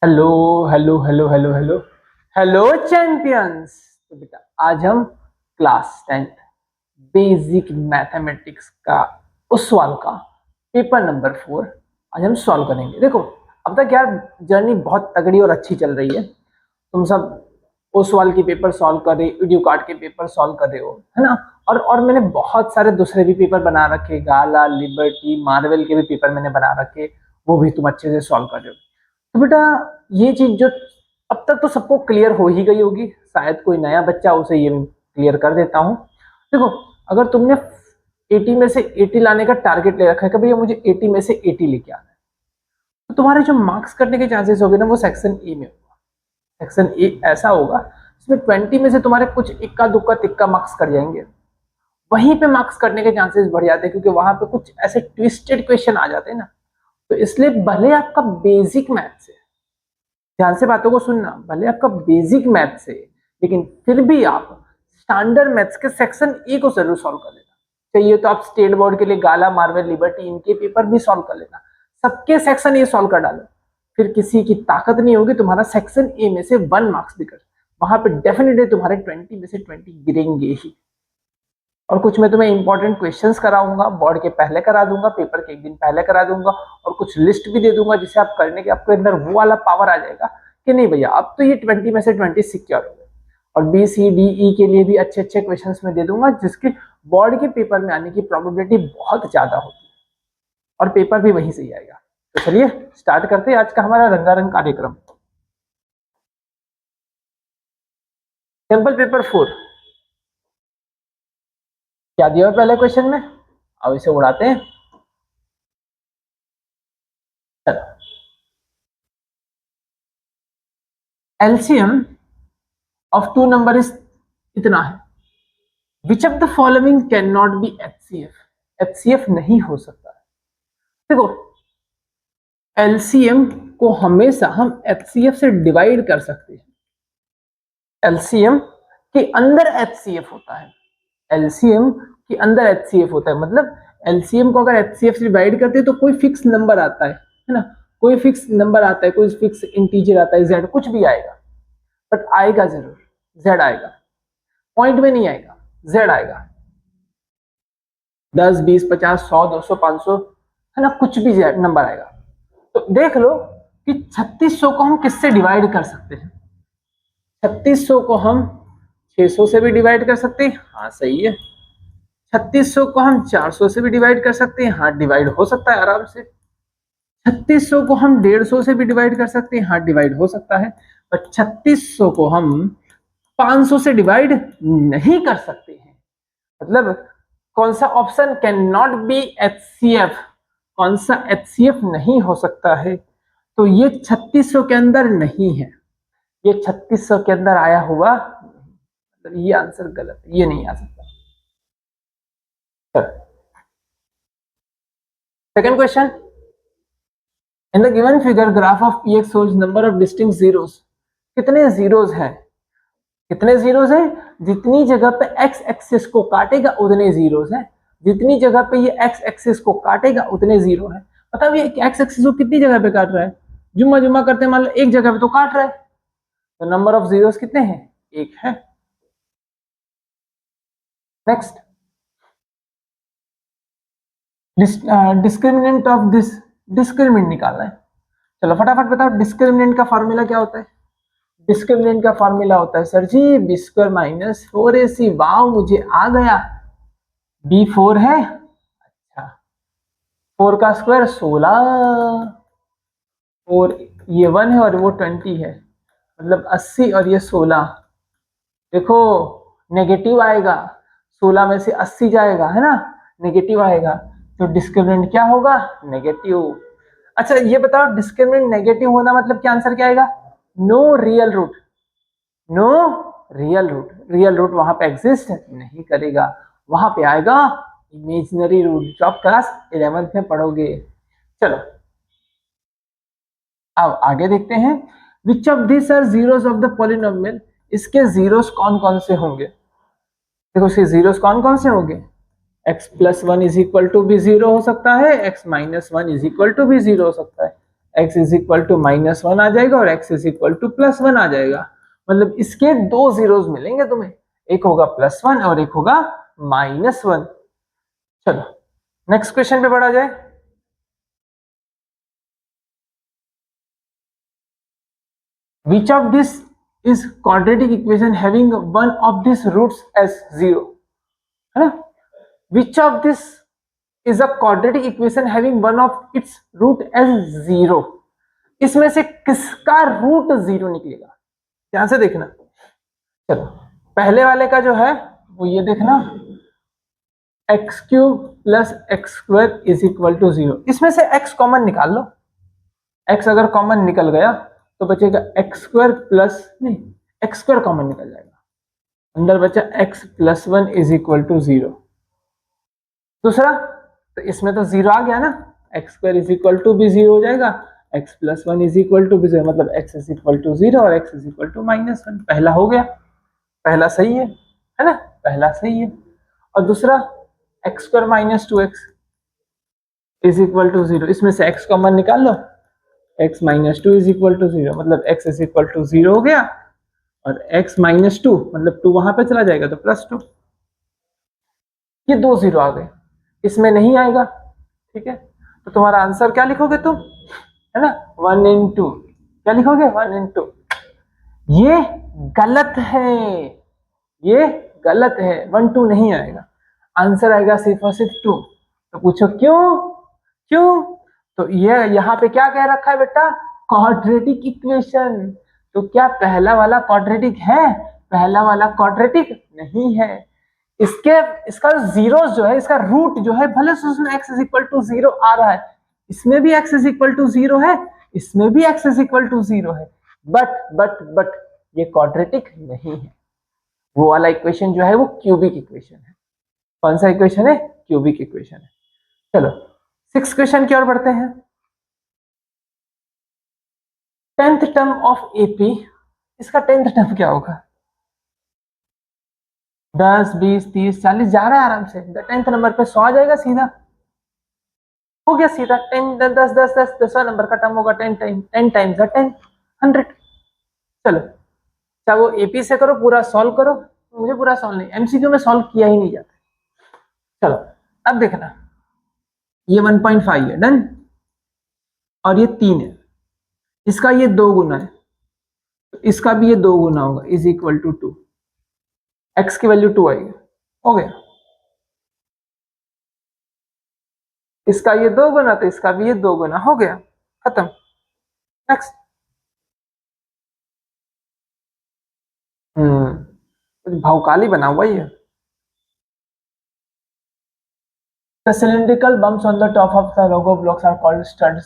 Hello hello hello hello hello hello champions. तो बेटा आज हम क्लास 10th बेसिक मैथमेटिक्स का उस सवाल का पेपर नंबर 4 आज हम सॉल्व करेंगे। देखो अब तक यार जर्नी बहुत तगड़ी और अच्छी चल रही है। तुम सब उस सवाल के पेपर सॉल्व कर रहे, वीडियो कार्ड के पेपर सॉल्व कर रहे हो, है ना। और मैंने बहुत सारे दूसरे भी पेपर बना रखे, गाला, लिबर्टी, मार्वल के भी पेपर मैंने बना रखे, वो भी तुम अच्छे से सॉल्व कर रहे हो। तो बेटा ये चीज जो अब तक तो सबको क्लियर हो ही गई होगी, शायद कोई नया बच्चा उसे ये क्लियर कर देता हूँ। देखो अगर तुमने 80 में से 80 लाने का टारगेट ले रखा है कि भैया मुझे 80 में से 80 लेके आना है, तो तुम्हारे जो मार्क्स करने के चांसेस होंगे ना वो सेक्शन ए में होगा। सेक्शन ए ऐसा होगा इसमें 20 में से तुम्हारे कुछ इक्का दुक्का तिक्का मार्क्स कर जाएंगे, वहीं पे मार्क्स करने के चांसेस बढ़ जाते हैं क्योंकि वहां पे कुछ ऐसे ट्विस्टेड क्वेश्चन आ जाते हैं ना। तो इसलिए भले आपका बेसिक मैथ्स है, ध्यान से बातों को सुनना, भले आपका बेसिक मैथ्स है लेकिन फिर भी आप स्टैंडर्ड मैथ्स के सेक्शन ए को जरूर सॉल्व कर लेना चाहिए। तो आप स्टेट बोर्ड के लिए गाला, मार्वल, लिबर्टी इनके पेपर भी सॉल्व कर लेना, सबके सेक्शन ए सॉल्व कर डालो। फिर किसी की ताकत नहीं होगी तुम्हारा सेक्शन ए में से 1 मार्क्स भी कर, वहां पे डेफिनेटली तुम्हारे 20 में से 20 गिरेंगे ही। और कुछ मैं तुम्हें इंपॉर्टेंट क्वेश्चंस कराऊंगा, बोर्ड के पहले करा दूंगा, पेपर के एक दिन पहले करा दूंगा, और कुछ लिस्ट भी दे दूंगा जिसे आप करने के आपके अंदर वो वाला पावर आ जाएगा कि नहीं भैया अब तो ये 20 में से 20 सिक्योर हो गए। और बी सी डी ई के लिए भी अच्छे अच्छे क्वेश्चन में दे दूंगा जिसके बोर्ड के पेपर में आने की प्रोबेबिलिटी बहुत ज्यादा होती है, और पेपर भी वहीं से ही आएगा। तो चलिए स्टार्ट करते हैं आज का हमारा रंगारंग कार्यक्रम। सिंपल पेपर 4 क्या दिया हुआ पहले क्वेश्चन में, अब इसे उड़ाते हैं। LCM of two number is इतना है, which of the following can not be HCF, HCF नहीं हो सकता है। देखो एलसीएम को हमेशा हम एचसीएफ से डिवाइड कर सकते हैं, एलसीएम के अंदर एचसीएफ होता है, एलसीएम के अंदर एचसीएफ होता है। मतलब एलसीएम को अगर एचसीएफ से डिवाइड करते हैं तो कोई फिक्स नंबर आता है ना, कोई फिक्स नंबर आता है, कोई फिक्स इंटीजर आता है, जेड कुछ भी आएगा, बट आएगा जरूर, जेड आएगा, पॉइंट में नहीं आएगा, जेड आएगा। 10, 20, 50, 100, 200, 500 है ना, कुछ भी नंबर आएगा। तो देख लो कि 3600 को हम किससे डिवाइड कर सकते हैं। 3600 को हम 600 से भी डिवाइड कर सकते हैं, हाँ सही है। 3600 को हम 400 से भी डिवाइड कर सकते हैं, हाँ डिवाइड हो सकता है आराम से। 3600 को हम 150 से भी डिवाइड कर सकते हैं, हाँ डिवाइड हो सकता है। पर 3600 को हम 500 से डिवाइड नहीं कर सकते हैं। मतलब कौन सा option can not be HCF, कौन सा एचसीएफ नहीं हो सकता है, तो ये 3600 के अंदर नहीं है, ये 3600 के अंदर आया हुआ, मतलब ये आंसर गलत है, ये नहीं आ सकता। Second question, in the given figure graph of px shows number of distinct zeros. कितने जीरोस हैं, कितने जीरोस हैं, जितनी जगह पे एक्स एक्सिस को काटेगा उतने जीरोस हैं, जितनी जगह पे ये एक्स एक्सिस को काटेगा उतने जीरो है। बताओ ये एक्स एक्सिस को कितनी जगह पे काट रहा है, जुम्मा जुम्मा करते हैं मान लो एक जगह पे तो काट रहा है, तो नंबर ऑफ जीरोस कितने हैं, एक है। Next, discriminant of this, discriminant निकालना है। चलो फटाफट बताओ डिस्क्रिमिनेंट का फॉर्मूला क्या होता है। डिस्क्रिमिनेंट का फॉर्मूला होता है sir ji b square minus 4ac। Wow मुझे आ गया, बी 4 है, अच्छा 4 का स्क्वायर 16, और ये 1 है और वो 20 है, मतलब 80 और ये 16। देखो नेगेटिव आएगा, 16 में से 80 जाएगा है ना, नेगेटिव आएगा, तो डिस्क्रिमिनेंट क्या होगा, नेगेटिव। अच्छा ये बताओ डिस्क्रिमिनेंट नेगेटिव होना मतलब क्या, आंसर क्या आएगा, no real root, no real root, real root वहां पे एग्जिस्ट नहीं करेगा, वहां पे आएगा इमेजिनरी रूट, जो आप क्लास 11th में पढ़ोगे। चलो अब आगे देखते हैं, which of this are zeros of the polynomial, इसके जीरोस कौन कौन से होंगे। देखो इसके जीरोस कौन कौन से होंगे, x plus 1 is equal to भी जीरो हो सकता है, x minus 1 is equal to भी जीरो हो सकता है, x इज इक्वल टू -1 आ जाएगा और x इज इक्वल टू +1 आ जाएगा। मतलब इसके दो जीरोस मिलेंगे तुम्हें, एक होगा +1 और एक होगा -1। चलो नेक्स्ट क्वेश्चन पे बढ़ा जाए। Which of this is quadratic equation having one of these roots as 0? है ना? Which of this is a quadratic equation having one of its root as 0? इसमें से किसका रूट 0 निकलेगा? ध्यान से देखना। चलो पहले वाले का जो है वो ये देखना, x cube plus x square is equal to 0। इसमें से x कॉमन निकाल लो। x अगर कॉमन निकल गया तो बचेगा एक्स स्क्वायर प्लस, नहीं एक्स स्क्वायर कॉमन निकल जाएगा, अंदर बचा x plus 1 is equal to 0। दूसरा तो इसमें तो 0 आ गया ना, x square is equal to भी 0 हो जाएगा, x plus 1 is equal to भी 0, मतलब x इज इक्वल टू 0 और x इज इक्वल टू -1। पहला हो गया, पहला सही है ना, पहला सही है। और दूसरा x square minus 2x is equal to 0, इसमें से x कॉमन निकाल लो, x minus 2 is equal to 0, मतलब x इज इक्वल टू 0 हो गया और x माइनस 2 मतलब 2 वहां पे चला जाएगा तो +2। ये दो 0 आ गए, इसमें नहीं आएगा, ठीक है। तो तुम्हारा आंसर क्या लिखोगे तुम, है ना 1 इन 2, क्या लिखोगे 1 इन 2। ये गलत है, ये गलत है, 1 2 नहीं आएगा, आंसर आएगा सिर्फ और सिर्फ 2। तो पूछो क्यों, क्यों? तो ये यहाँ पे क्या कह रखा है बेटा, क्वाड्रेटिक इक्वेशन। तो क्या पहला वाला क्वाड्रेटिक है? पहला वाला क्वाड्रेटिक नहीं है। इसका जीरोस जो है, इसका रूट जो है, भले से उसमें x इज इक्वल टू 0 आ रहा है, इसमें भी x इज इक्वल टू 0 है, इसमें भी x इज इक्वल टू 0 है, बट ये क्वाड्रेटिक नहीं है। वो वाला इक्वेशन जो है वो क्यूबिक इक्वेशन है। कौन सा इक्वेशन है? क्यूबिक इक्वेशन है। चलो 6th क्वेश्चन की ओर बढ़ते हैं। 10th टर्म ऑफ एपी, इसका 10th टर्म क्या होगा? 10 20 30 40 जा रहा है आराम से, 10th नंबर पे 100 आ जाएगा सीधा, हो गया सीधा। 10 10 10 10 10वां नंबर का टर्म होगा 10 टाइम, 10 टाइम्स 10 100। चलो चाहे वो एपी से करो, पूरा सॉल्व करो, मुझे पूरा सॉल्व नहीं, एमसीक्यू में सॉल्व किया ही नहीं जाता। चलो अब देखना, ये 1.5 है, डन, और ये 3 है, इसका ये 2 गुना है, तो इसका भी ये 2 गुना होगा, इज इक्वल टू 2, एक्स की वैल्यू 2 आएगी, हो गया। इसका ये 2 गुना तो इसका भी ये 2 गुना, हो गया, खत्म। नेक्स्ट, भावकाली बना हुआ ये। The cylindrical bumps on the top of the logo blocks are called studs.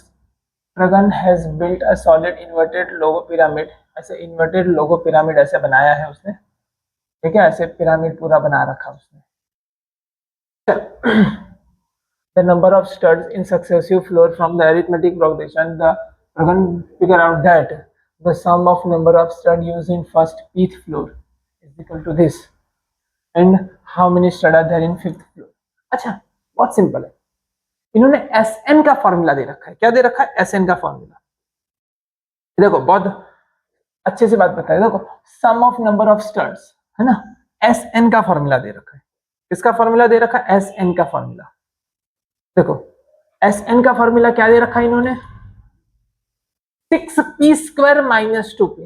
Dragan has built a solid inverted logo pyramid. ऐसे inverted logo pyramid ऐसे बनाया है उसने, ठीक है, ऐसे पिरामिड पूरा बना रखा उसने। The number of studs in successive floor from the arithmetic progression, the Dragan figure out that the sum of number of studs used in first pth floor is equal to this, and how many studs are there in fifth floor। अच्छा बहुत simple है, इन्होंने Sn का formula दे रखा है। क्या दे रखा है? Sn का फॉर्मूला। देखो बहुत अच्छे से बात बताइए, देखो सम ऑफ नंबर ऑफ स्टड्स है ना, Sn का फॉर्मूला दे रखा है। किसका फॉर्मूला दे रखा है? Sn का फॉर्मूला। देखो Sn का फॉर्मूला क्या दे रखा है इन्होंने, 6p² - 2p,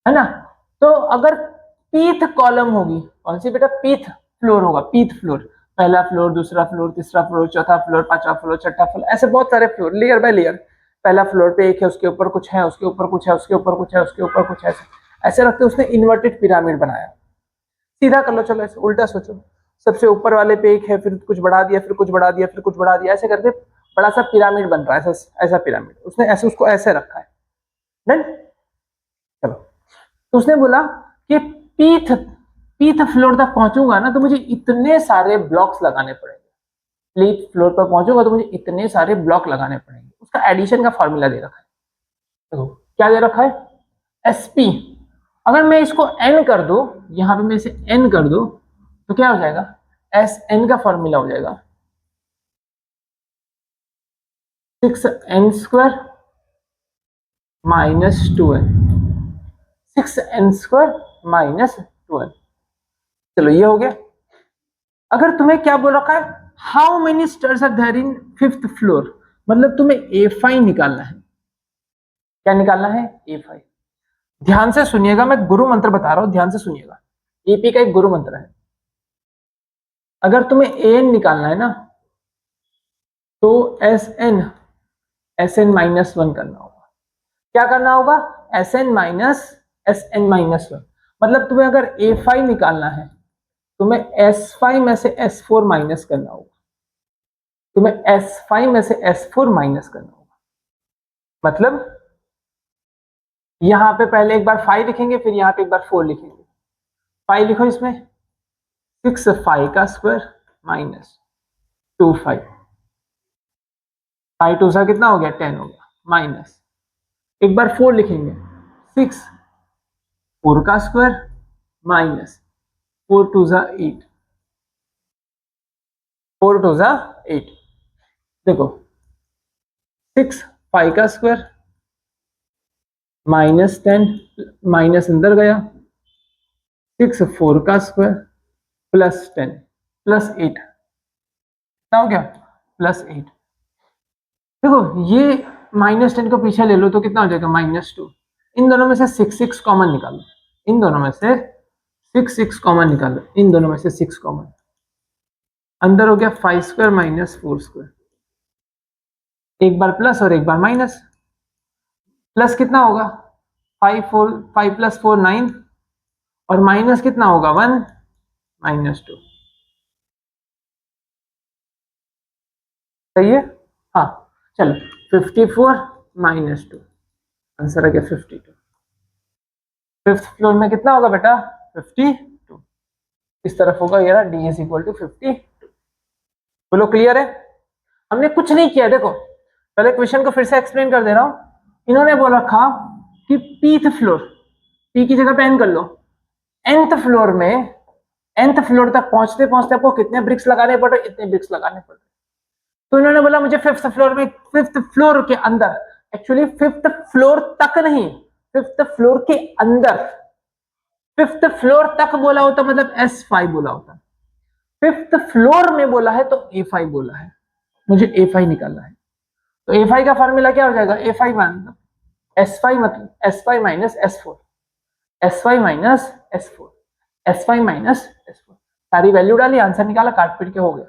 है ना। तो अगर पीथ कॉलम होगी, कौन सी बेटा? पीथ फ्लोर होगा, पीथ फ्लोर, पहला फ्लोर, दूसरा फ्लोर, तीसरा फ्लोर, चौथा फ्लोर, पांचवा फ्लोर, छठा फ्लोर, ऐसे बहुत सारे फ्लोर, लेयर बाय लेयर। पहला फ्लोर पे एक है, उसके ऊपर कुछ है, उसके ऊपर कुछ है, उसके ऊपर कुछ है, उसके ऊपर कुछ है, ऐसे रखते उसने इन्वर्टेड पिरामिड बनाया। सीधा कर लो, चलो ऐसे उल्टा सोचो, सबसे ऊपर वाले पे एक है, फिर कुछ बढ़ा दिया, फिर कुछ बढ़ा दिया, फिर कुछ बढ़ा दिया, ऐसे करके बड़ा सा पिरामिड बन रहा है, ऐसा पिरामिड उसने ऐसे उसको ऐसे रखा है। डन। चलो तो उसने बोला कि पीथ पीथ फ्लोर तक पहुंचूंगा ना तो मुझे इतने सारे ब्लॉक्स लगाने पड़ेंगे, पीथ फ्लोर पर पहुंचूंगा तो मुझे इतने सारे ब्लॉक लगाने पड़ेंगे। उसका एडिशन का फॉर्मूला दे रखा है, देखो क्या दे रखा है, एसपी। अगर मैं इसको एन कर दो, यहां पे मैं इसे एन कर दो तो क्या हो जाएगा, एस एन का फॉर्मूला हो जाएगा 6n² -2n, 6n² -2n। चलो ये हो गया। अगर तुम्हें क्या बोल रखा है, how many stairs are there in 5th floor, मतलब तुम्हें A5 निकालना है। क्या निकालना है? A5। ध्यान से सुनिएगा, मैं गुरु मंत्र बता रहा हूं, ध्यान से सुनिएगा। एपी का एक गुरु मंत्र है। अगर तुम्हें AN निकालना है ना, तो SN -1 करना होगा। क्या करना होगा? SN -1। मतलब तुम्हें अगर A5 निकालना है, तुम्हें S5 में से S4 माइनस करना होगा। तुम्हें S5 में से S4 माइनस करना होगा। मतलब यहां पे पहले एक बार 5 लिखेंगे, फिर यहां पे एक बार 4 लिखेंगे। 5 लिखो इसमें, 6 5 का स्क्वायर -2 5, 5 2 सा कितना हो गया? 10 हो गया, माइनस एक बार 4 लिखेंगे, 6 4 का स्क्वायर -4 2 सा 8, 4 2 सा 8। देखो 6 5 का स्क्वायर -10, माइनस अंदर गया, 6 4 का स्क्वायर +10 +8, कितना हो गया? +8। देखो ये -10 को पीछे ले लो तो कितना हो जाएगा? -2। इन दोनों में से 6 6 कॉमन निकालो, इन दोनों में से 6 6 कॉमन निकालो, इन दोनों में से 6 कॉमन। अंदर हो गया 5² -4², एक बार प्लस और एक बार माइनस। प्लस कितना होगा? 5 + 4 9, और माइनस कितना होगा? 1 -2। सही है? हाँ चलो, 54 -2, आंसर आ गया 52। 5th फ्लोर में कितना होगा बेटा? 52। इस तरफ होगा ये D = 52। बोलो क्लियर है? हमने कुछ नहीं किया। देखो पहले क्वेश्चन को फिर से एक्सप्लेन कर दे रहा हूं। इन्होंने बोल रखा कि पीथ फ्लोर, पी की जगह पे एन कर लो, nth फ्लोर में nth फ्लोर तक पहुंचते पहुंचते आपको कितने ब्रिक्स लगाने पड़ रहे? इतने ब्रिक्स लगाने पड़ रहे। तो इन्होंने बोला मुझे 5th फ्लोर में, 5th फ्लोर के अंदर, एक्चुअली 5th फ्लोर तक नहीं, 5th फ्लोर के अंदर, 5th फ्लोर तक बोला होता मतलब S5 बोला होता, 5th फ्लोर में बोला है तो A5 बोला है। मुझे A5 निकालना है, तो A5 का फॉर्मूला क्या हो जाएगा? A5 मतलब S5 मतलब S5 -S4, S5 -S4, S5 -S4, सारी वैल्यू डाली, आंसर निकाला, काट पीट के हो गया।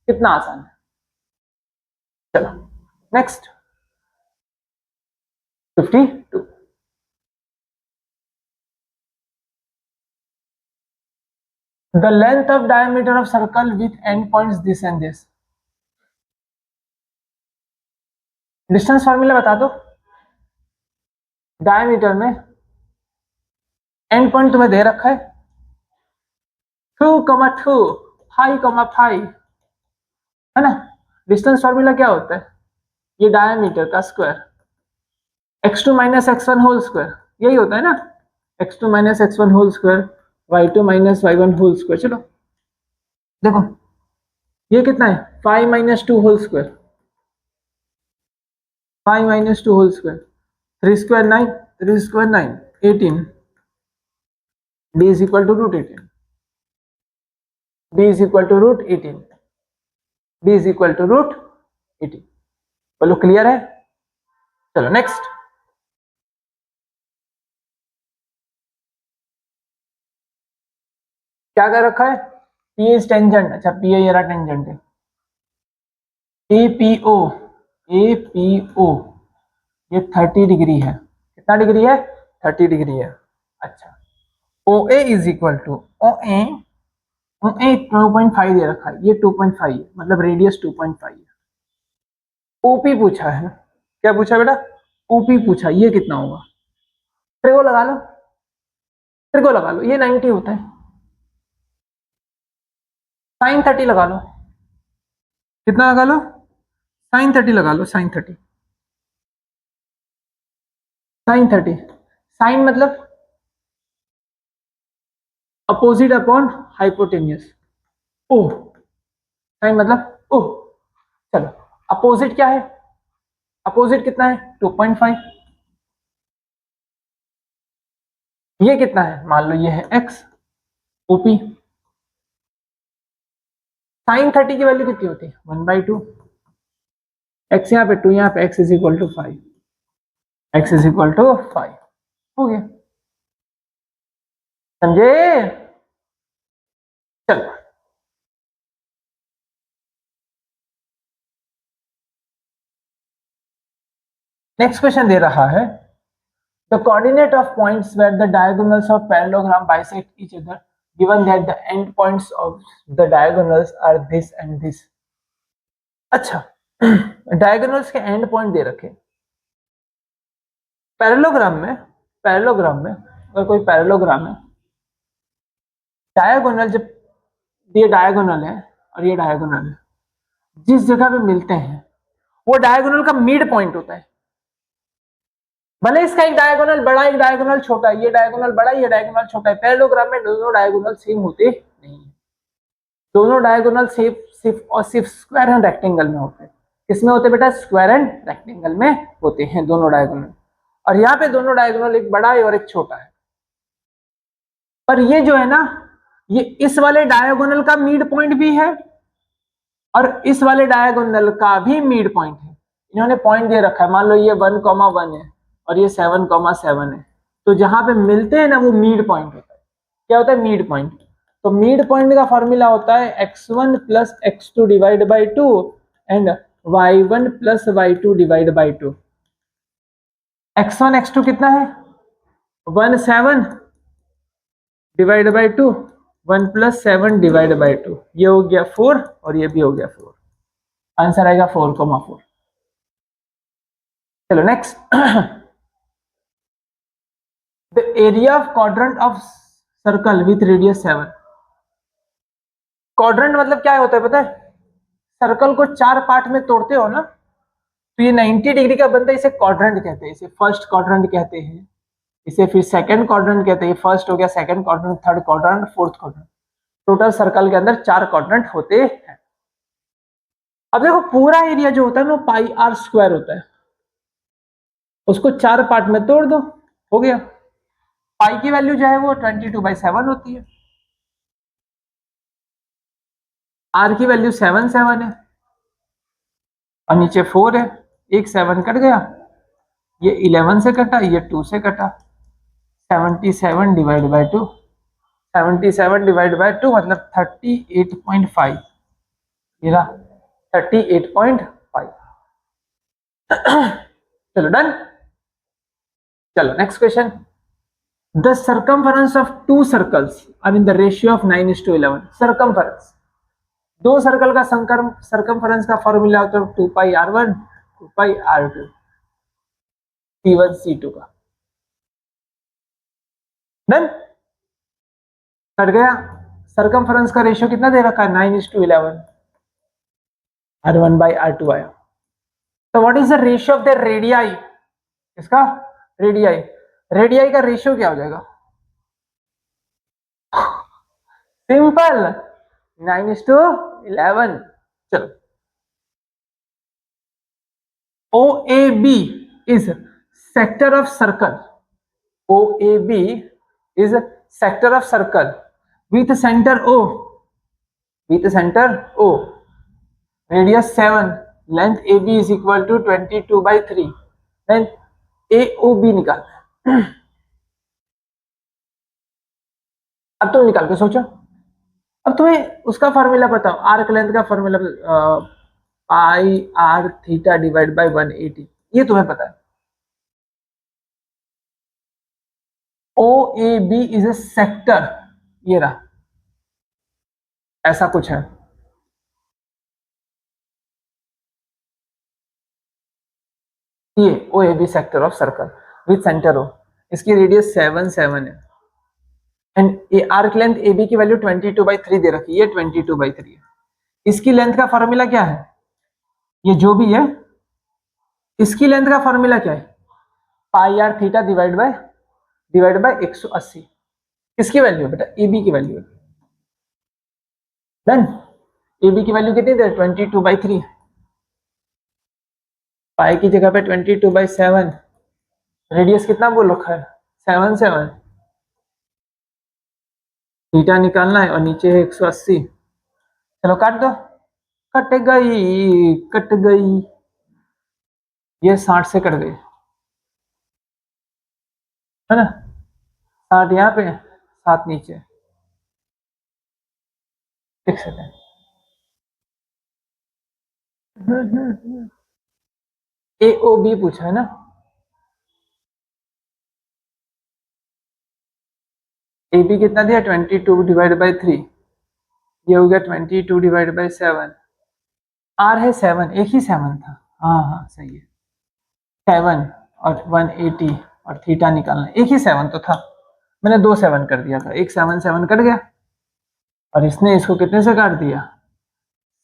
कितना आसान है। चलो next 52। The length of diameter of circle with end points this and this. Distance formula बता दो। डायमीटर में एंड पॉइंट तुम्हें दे रखा है 2,2, 5,5, है ना। डिस्टेंस फॉर्मूला क्या होता है? ये डायमीटर का square, x2 - x1 whole square, यही होता है ना, x2 - x1 whole square, y2 - y1 whole square. चलो देखो ये कितना है? 5 - 2 whole square, 5 - 2 whole square, 3 square 9, 3 square 9 18, b = √18, b = √18, b = √18। बोलो क्लियर है? चलो नेक्स्ट। क्या कर रखा है? P is tangent. अच्छा P है, ये रहा टेंजेंट है। APO, APO ये 30 डिग्री है। कितना डिग्री है? 30 डिग्री है। अच्छा OA is equal to OA, OA 2.5 दे रखा है, ये 2.5 है, मतलब रेडियस 2.5 है। OP पूछा है, क्या पूछा बेटा? OP पूछा, ये कितना होगा? ट्रिगो लगा लो, ट्रिगो लगा लो, ये 90 होता है। साइन 30 लगा लो, कितना लगा लो? साइन 30 लगा लो, साइन 30, साइन 30। साइन मतलब अपोजिट अपॉन हाइपोटेन्यूस, ओ, साइन मतलब ओ। चलो अपोजिट क्या है? अपोजिट कितना है? 2.5। ये कितना है, मान लो ये है x ओपी। साइन 30 की वैल्यू कितनी होती है, 1/2। x यहाँ पे 2, यहाँ पे x is equal to 5, x is equal to 5 हो गया, समझे। चलो नेक्स्ट क्वेश्चन दे रहा है, the coordinate of points where the diagonals of parallelogram bisect each other given that the end points of the diagonals are this and this. अच्छा diagonals के end point दे रखे पैरेललोग्राम में अगर कोई पैरेललोग्राम है, डायगोनल जब ये डायगोनल है और ये डायगोनल है, जिस जगह पे मिलते हैं वो डायगोनल का मिड पॉइंट होता है। भले इसका एक डायगोनल बड़ा एक डायगोनल छोटा है, ये डायगोनल बड़ा ये डायगोनल छोटा है, पैरेललोग्राम में दोनों डायगोनल सेम होते नहीं, दोनों डायगोनल सिर्फ स्क्वायर एंड रेक्टेंगल में होते हैं। किसमें होते बेटा, स्क्वायर एंड रेक्टेंगल में होते हैं दोनों डायगोनल। और यहाँ पे दोनों डायगोनल एक बड़ा है और एक छोटा है, पर ये जो है ना, ये इस वाले डायगोनल का मिड पॉइंट भी है और इस वाले डायगोनल का भी मिड पॉइंट है। इन्होंने पॉइंट दे रखा है, मान लो ये 1,1 है और ये 7,7 है, तो जहां पे मिलते हैं ना वो मिड पॉइंट होता है। क्या होता है, मिड पॉइंट। तो मिड पॉइंट का फॉर्मूला होता है x1 plus x2 divide by 2 and y1 plus y2 divide by 2। x1 x2 कितना है, 1 7 divide by 2, 1 plus 7 divide by 2, ये हो गया 4 और ये भी हो गया 4, आंसर आएगा 4,4। चलो next the area of quadrant of circle with radius 7। Quadrant मतलब क्या होता है पता है, सर्कल को 4 पार्ट में तोड़ते हो ना, तो ये 90 डिग्री का बनता है, इसे क्वाड्रेंट कहते हैं। इसे फर्स्ट क्वाड्रेंट कहते हैं, इसे फिर सेकंड क्वाड्रेंट कहते हैं। फर्स्ट हो गया, second quadrant, third quadrant, fourth quadrant. Total circle के अंदर 4 क्वाड्रेंट होते हैं। अब देखो पूरा एरिया जो होता है ना पाई आर स्क्वायर होता है, उसको 4 पार्ट में तोड़ दो, हो गया। पाई की वैल्यू जो है वो 22/7 होती है, आर की वैल्यू 7 है और नीचे 4 है, एक 7 कट गया, ये 11 से कटा, ये 2 से कटा, 77 डिवाइड बाई 2, 77 डिवाइड बाई 2 मतलब 38.5, ये रहा 38.5। चलो डन। चलो next question, the circumference of 2 circles are in the ratio of 9:11। Circumference, दो सर्कल का सर्कमफरेंस का फॉर्मूला होता है 2πr1 2πr2 c1 c2 का। डन, कट गया। सर्कमफरेंस का रेशियो कितना दे रखा है, 9:11, r1/r2 आया। तो what is the ratio of the radii, इसका रेडियाई, रेडियाई का रेशियो क्या हो जाएगा, सिंपल 9:11। चलो OAB is sector of circle, OAB is sector of circle with center O, with center O, radius 7, length AB is equal to 22/3, then AOB निकालना है। अब तुम निकाल के सोचो, अब तुम्हें उसका फॉर्मूला बताओ, आर्क लेंथ का formula pi r theta divide by 180, ये तुम्हें पता है। OAB इज ए सेक्टर, ये रहा, ऐसा कुछ है। ये OAB sector of circle with centre O, इसकी रेडियस 7 है एंड आर्क लेंथ AB की वैल्यू 22/3 दे रखी है, 22/3 है। इसकी लेंथ का फॉर्मूला क्या है, ये जो भी है इसकी लेंथ का फॉर्मूला क्या है, पाई आर थीटा डिवाइड बाय 180। किसकी वैल्यू बेटा, AB की वैल्यू है। डन, AB की वैल्यू कितनी दे, 22/3, पाई की जगह पे 22/7, रेडियस कितना बोल रखा है, 7 थीटा निकालना है और नीचे है 180। चलो काट दो, कट गई कट गई, ये 60 से कट गई है ना, 60 यहाँ पे 7 नीचे। एक सेकेंड, ए ओ बी पूछा है ना, ए बी कितना दिया 22 डिवाइड बाई 3, ये हो गया 22 डिवाइड बाई 7, आर है 7, एक ही 7 था, हाँ हाँ सही है 7 और 180 और थीटा निकालना, एक ही 7 तो था, मैंने 2 7 कर दिया था, एक 7 7 कट गया और इसने इसको कितने से काट दिया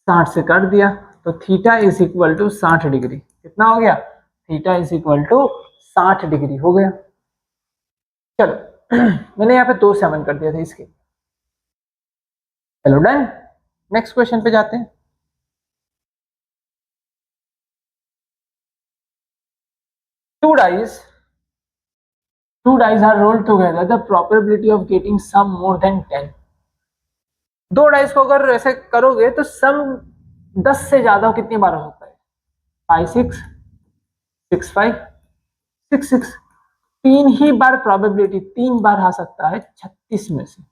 60 से काट दिया, तो theta is equal to 60 degree, कितना हो गया theta is equal to 60 degree हो गया। चलो मैंने यहाँ पे 2 7 कर दिया था इसके, चलो डन, नेक्स्ट क्वेश्चन पे जाते हैं। Two dice, two dice are rolled together. The probability of getting sum more than 10. दो डाइस को अगर ऐसे करोगे तो सम 10 से ज्यादा कितनी बार हो सकता है 5 6 6 5 6 6, तीन ही बार प्रोबेबिलिटी, 3 बार आ सकता है 36 में से,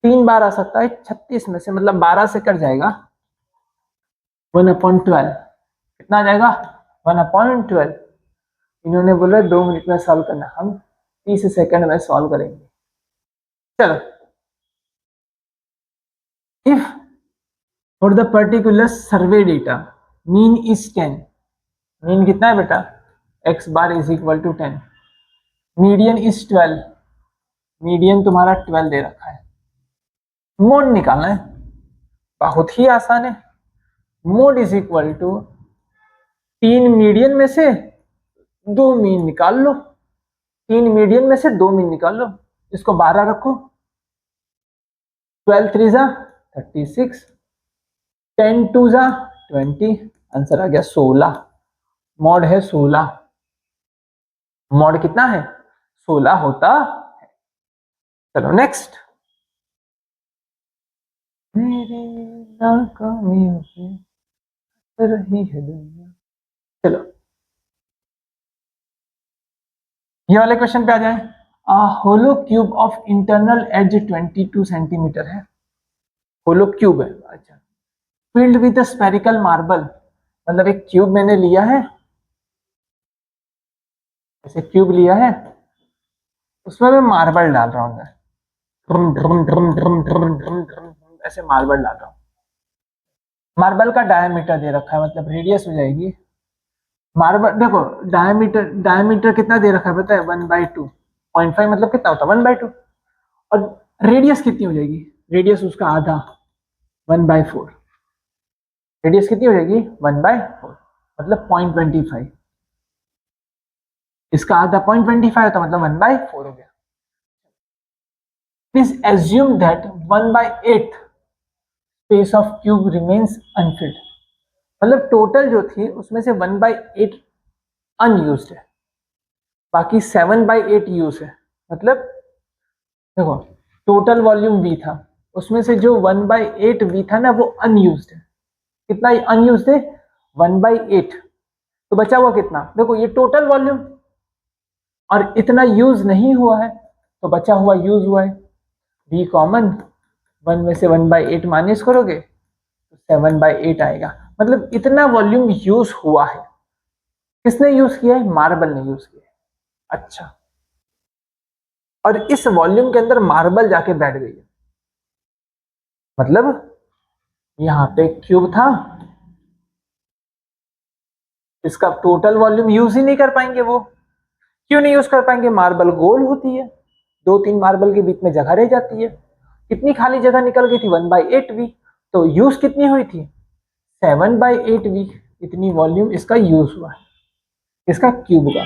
3 बार आ सकता है 36 में से, मतलब 12 से कट जाएगा 1/12, कितना आ जाएगा 1/12। इन्होंने बोला 2 मिनट में सॉल्व करना, हम 30 सेकंड में सॉल्व करेंगे। चलो, if for the particular survey data mean is 10, mean कितना है बेटा x bar is equal to 10, median is 12, median तुम्हारा 12 दे रखा है, मोड निकालना है, बहुत ही आसान है, mode is equal to 3 median में से 2 मीन निकाल लो, 3 मीडियन में से 2 मीन निकाल लो, इसको 12 रखो, 12 3 जा 36, 10 2 जा 20, आंसर आ गया 16, मॉड है 16, मॉड कितना है 16 होता है। चलो नेक्स्ट, मेरी नाकामियों पे रही है दुनिया। चलो ये वाले क्वेश्चन पे आ जाए, hollow cube of internal edge 22 centimetre है, होलो क्यूब है, अच्छा, फिल्ड विद स्पेरिकल मार्बल, मतलब एक क्यूब मैंने लिया है, ऐसे क्यूब लिया है, उसमें मैं मार्बल डाल रहा हूँ, drum drum drum drum drum drum drum, ऐसे मार्बल डाल रहा हूँ, मार्बल का डायमीटर दे रखा है, मतलब रेडियस हो जाएगी, मार्बल देखो डायमीटर, डायमीटर कितना दे रखा है पता है 1/2, 0.5 मतलब कितना होता है 1/2, और रेडियस कितनी हो जाएगी, रेडियस उसका आधा 1/4, रेडियस कितनी हो जाएगी 1/4, मतलब 0.25, इसका आधा 0.25 होता मतलब 1/4 हो गया। Please assume that 1/8 space of cube remains Anfield, मतलब टोटल जो थी उसमें से 1/8 अनयूज्ड है, बाकी 7/8 यूज है, मतलब देखो टोटल वॉल्यूम V था, उसमें से जो 1/8 V था ना वो अनयूज्ड है, कितना अनयूज्ड है 1/8, तो बचा हुआ कितना, देखो ये टोटल वॉल्यूम और इतना यूज नहीं हुआ है, तो बचा हुआ यूज हुआ है, V कॉमन, 1 में से 1/8 माइनस करोगे तो 7/8 आएगा, मतलब इतना वॉल्यूम यूज हुआ है, किसने यूज किया है मार्बल ने यूज किया है। अच्छा, और इस वॉल्यूम के अंदर मार्बल जाके बैठ गई है, मतलब यहां पे क्यूब था, इसका टोटल वॉल्यूम यूज ही नहीं कर पाएंगे, वो क्यों नहीं यूज कर पाएंगे, मार्बल गोल होती है, 2 3 मार्बल के बीच में जगह रह जाती है, कितनी खाली जगह निकल गई थी 1/8 वी, तो यूज कितनी हुई थी 7/8 वी, इतनी वॉल्यूम इसका यूज हुआ है, इसका क्यूब का,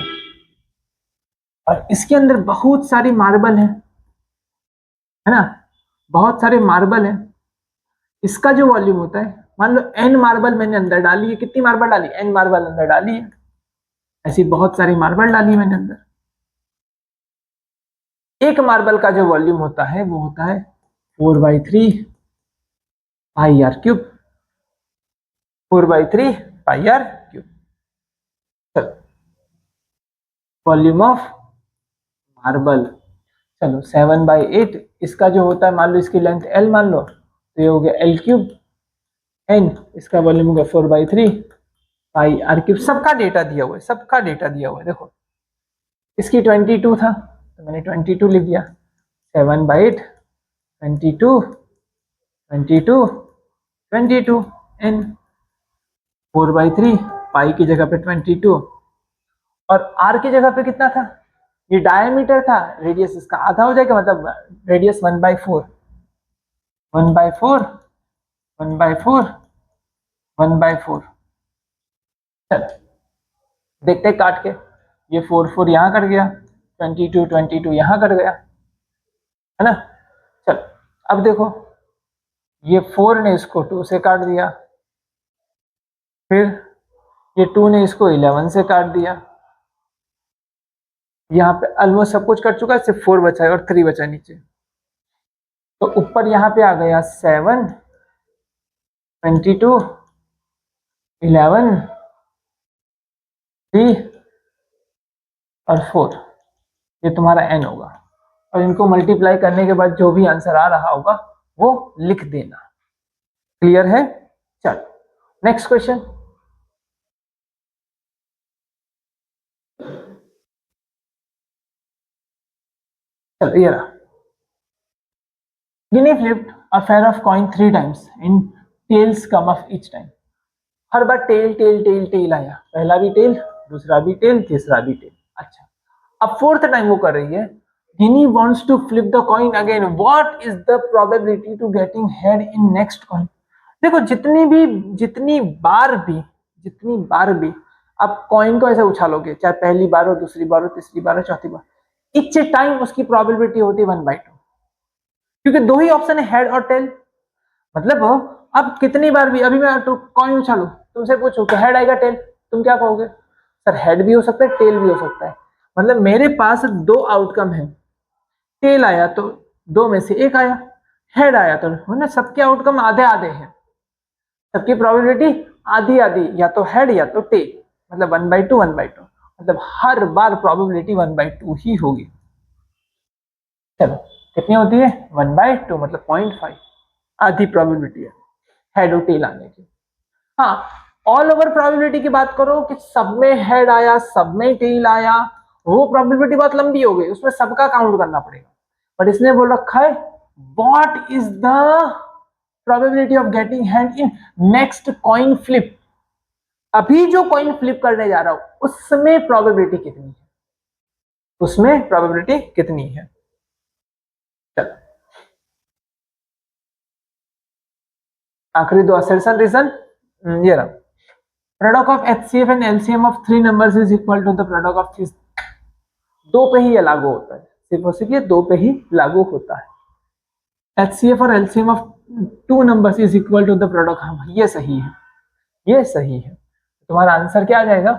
और इसके अंदर बहुत सारी मार्बल है ना, बहुत सारे मार्बल है, इसका जो वॉल्यूम होता है, मान लो n मार्बल मैंने अंदर डाली है, कितनी मार्बल डाली n मार्बल अंदर डाली है, ऐसी बहुत सारी मार्बल डाली मैंने अंदर, एक मार्बल का जो वॉल्यूम होता है वो होता है 4/3 pi r cube, 4/3 pi r cube. चलो वॉल्यूम ऑफ मार्बल, चलो 7/8 इसका जो होता है, मान लो इसकी लेंथ L मान लो, तो ये हो गया L क्यूब, एन इसका वॉल्यूम हो गया 4/3 पाई आर क्यूब। सबका डेटा दिया हुआ है, सबका डेटा दिया हुआ है। देखो इसकी 22 था तो मैंने 22 लिख दिया, 7/8 22 22 22 एन, 4/3 पाई की जगह पे 22 और आर की जगह पे कितना था, ये डायमीटर था, रेडियस इसका आधा हो जाएगा, मतलब रेडियस 1/4 1/4 1/4 1/4। चल देखते काट के, ये 4 यहाँ कट गया, 22 यहाँ कट गया, है ना। चल अब देखो ये 4 ने इसको 2 से काट दिया, फिर ये 2 ने इसको 11 से काट दिया, यहाँ पे ऑलमोस्ट सब कुछ कट चुका है, सिर्फ 4 बचा है और 3 बचा नीचे। तो ऊपर यहाँ पे आ गया 7 22 11 3 और 4, ये तुम्हारा n होगा। और इनको मल्टीप्लाई करने के बाद जो भी आंसर आ रहा होगा वो लिख देना। क्लियर है? चल नेक्स्ट क्वेश्चन। चलो ये रहा, Guinea flipped a pair of coin 3 times and tails come of each time। हर बार टेल टेल टेल टेल आया, पहला भी टेल, दूसरा भी टेल, तीसरा भी टेल। अच्छा अब फोर्थ टाइम वो कर रही है, गिनी wants to flip the coin again, what is the probability to getting head in next coin। देखो जितनी बार भी आप कॉइन को ऐसे उछालोगे, चाहे पहली बार हो, दूसरी बार हो, तीसरी बार हो, चौथी बार, इच टाइम उसकी प्रोबेबिलिटी होती है 1/2, क्योंकि दो ही ऑप्शन है, हेड और टेल। मतलब अब कितनी बार भी, अभी मैं तो कॉइन उछालू, तुमसे पूछूं कि हेड आएगा टेल, तुम क्या कहोगे? सर हेड भी हो सकता है, टेल भी हो सकता है। मतलब मेरे पास दो आउटकम है, टेल आया तो दो में से एक आया, हेड आया तो है ना, सबके आउटकम आधे आधे हैं, सबकी प्रोबेबिलिटी आधी आधी, या तो हेड या तो टेल, मतलब 1/2 1/2, मतलब हर बार प्रोबेबिलिटी 1/2 ही होगी। चलो कितनी होती है? 1/2 मतलब 0.5, आधी प्रोबेबिलिटी है हेड और टेल आने की। हाँ ऑल ओवर प्रोबेबिलिटी की बात करो कि सब में हेड आया, सब में टेल आया, वो प्रोबेबिलिटी बहुत लंबी हो गई, उसमें सबका काउंट करना पड़ेगा। बट इसने बोल रखा है what is the probability of getting hand in next coin flip, अभी जो कॉइन फ्लिप करने जा रहा हूं उसमें प्रोबेबिलिटी कितनी है, उसमें प्रोबेबिलिटी कितनी है। चलो आखिरी दो असर्शन रीजन ये रहा, product of HCF and LCM of 3 numbers is equal to the product of 3। दो पे ही ये लागू होता है, सिर्फ और सिर्फ ये दो पे ही लागू होता है। एचसीएफ और LCM of 2 numbers is equal to the product, हाँ ये सही है, ये सही है। तुम्हारा आंसर क्या आ जाएगा?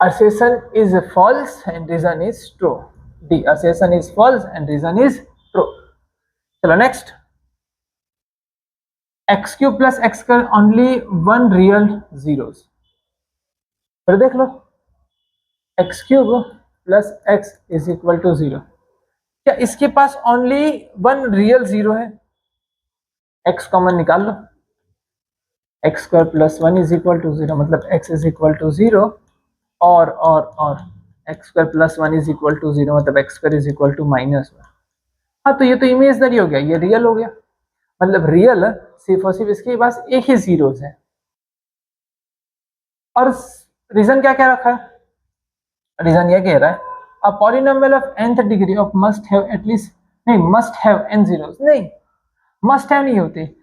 assertion is false and reason is true, the assertion is false and reason is true। चलो next, x cube plus x का ओनली वन रियल जीरोस, फिर देख लो x cube plus x is equal to 0, क्या इसके पास only one real zero है? X common निकाल लो, x square plus 1 is equal to 0, मतलब एक्स इज इक्वल टू 0 और x square plus 1 is equal to 0, मतलब x square is equal to -1। हाँ तो ये तो इमेजनरी हो गया, ये रियल हो गया, मतलब रियल सिर्फ और सिर्फ इसके पास एक ही जीरोस है। और रीजन क्या क्या रखा है? रीजन ये कह रहा है a polynomial of nth degree of must have at least, नहीं मस्ट हैव n जीरोस, नहीं मस्ट हैव नहीं होते,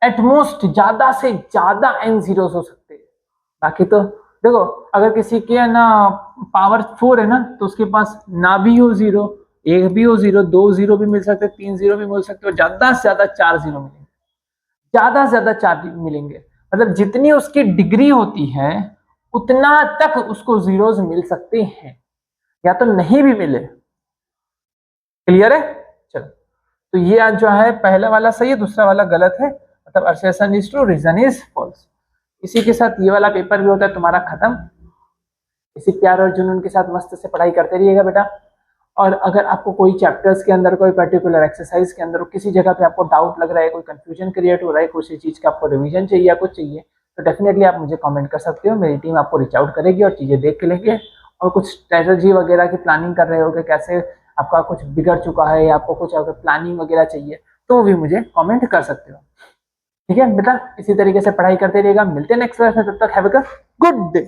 एटमोस्ट ज्यादा से ज्यादा n जीरोस हो सकते हैं। बाकी तो देखो अगर किसी के ना पावर 4 है ना, तो उसके पास ना भी हो जीरो, एक भी हो जीरो, दो जीरो भी मिल सकते, तीन जीरो भी मिल सकते, और ज्यादा से ज्यादा 4 जीरो मिलेंगे, ज्यादा से ज्यादा 4 मिलेंगे, मतलब जितनी उसकी डिग्री होती है उतना तक उसको जीरोस मिल सकते हैं, या तो नहीं भी मिले। क्लियर है? चलो तो ये आज जो है पहला वाला सही है, दूसरा वाला गलत है, मतलब assertion is true, reason is false. इसी के साथ ये वाला पेपर भी होता है तुम्हारा खत्म। इसी प्यार और जुनून के साथ मस्त से पढ़ाई करते रहिएगा बेटा। और अगर आपको कोई चैप्टर्स के अंदर, कोई पर्टिकुलर एक्सरसाइज के अंदर किसी जगह पे आपको डाउट लग रहा है, कोई कंफ्यूजन क्रिएट हो रहा है, किसी चीज का आपको रिवीजन चाहिए या कुछ चाहिए, तो डेफिनेटली आप मुझे कमेंट कर सकते हो। मेरी टीम आपको रीच आउट करेगी और चीजें देख के लेंगे। और कुछ स्ट्रेटजी वगैरह की प्लानिंग कर रहे हो कि कैसे आपका कुछ बिगड़ चुका है या आपको कुछ अगर प्लानिंग वगैरह चाहिए, तो भी मुझे कमेंट कर सकते हो। ठीक है बेटा, इसी तरीके से पढ़ाई करते रहिएगा। मिलते हैं नेक्स्ट क्लास में, तब तक हैव अ गुड डे।